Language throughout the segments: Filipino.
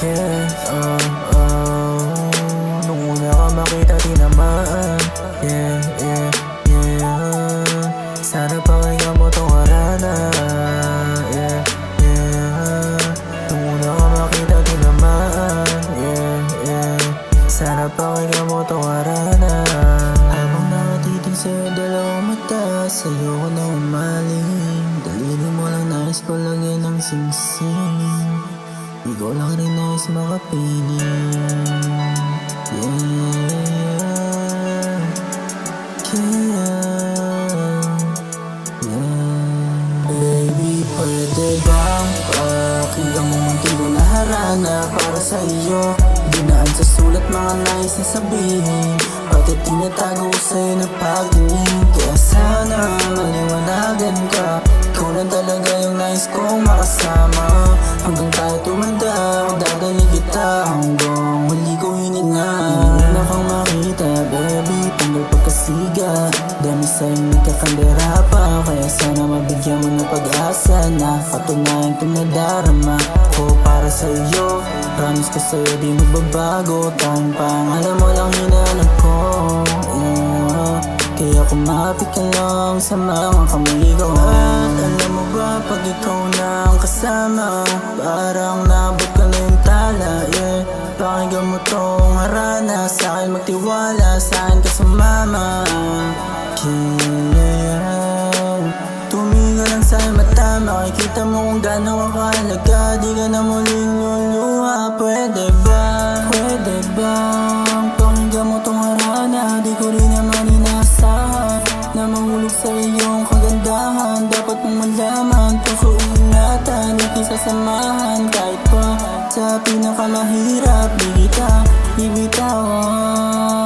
Yeah, nung una ka makita tinamaan. Yeah, yeah, yeah. Sana pakinggan mo tong harana. Yeah, yeah. Nung una ka makita tinamaan. Yeah, yeah. Sana pakinggan mo tong harana. Habang nakatitig sa'yo dalawang mata, sa'yo ko na umaling. Daliri mo lang nais ko lagyan ng singsing. Ikaw lang rin nais makapiling. Yeah, yeah. Baby, pwede bang pakinggan mo munti ko na harana para sa iyo? Dinaan sa sulat mga nais na sabihin, pati tinatago ko sa'yo na pagtingin. Kaya sana maliwanagan ka, ikaw lang talaga yung nais kong makasama. Hanggang tayo tumanda, ako dadali kita hanggang huli ko hininga. Una kang makita, baby, tanggal pagkasiga. Dami sa'yo may kakandera pa, kaya sana mabigyan mo ng pag-asa na patunayan itong nadarama ko para sa'yo. Promise ko sa'yo di magbabago, tayong pangalan mo lang hinahanap ko. Yeah. Kaya kumapit ka lang sa mga kamay ko. At alam mo ba pag ikaw na ang kasama, parang nabot ka na yung tala. Yeah. Pakinggan mo tong harana, sa'kin magtiwala, sa'kin ka sumama. Yeah. Tumingin lang sa'yo mata, makikita mo kung gano'n ka kahalaga. Di ka na muling luluha, pwede ba? Pwede bang pakinggan mo tong harana? Di ko rin naman inaasahan na mahulog sa iyong kagandahan. Dapat mong malaman, puso ingatan, di sasamahan. Kahit pa sa pinakamahirap, di kita bibitawan.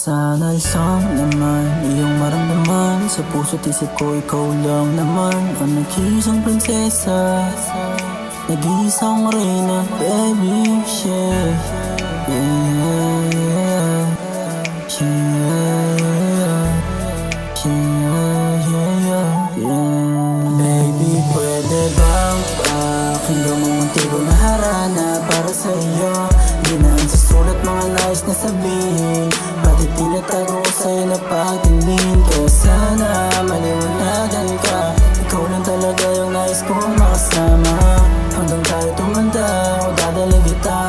Sana isang naman iyong maramdaman. Sa puso't isip ko ikaw lang naman ang nag-iisang prinsesa, nag-iisang reyna, baby, yeah. Yeah, yeah, yeah, yeah. Baby, pwede bang pakinggan mo munti ko na harana para sa iyo? Dinaan sa sulat mga nais na sabihin, pati tinatago ko sa'yo na pagtingin. Kaya sana maliwanagan ka, ikaw lang talaga yung nais kong makasama. Hanggang tayo tumanda, ako dadali kita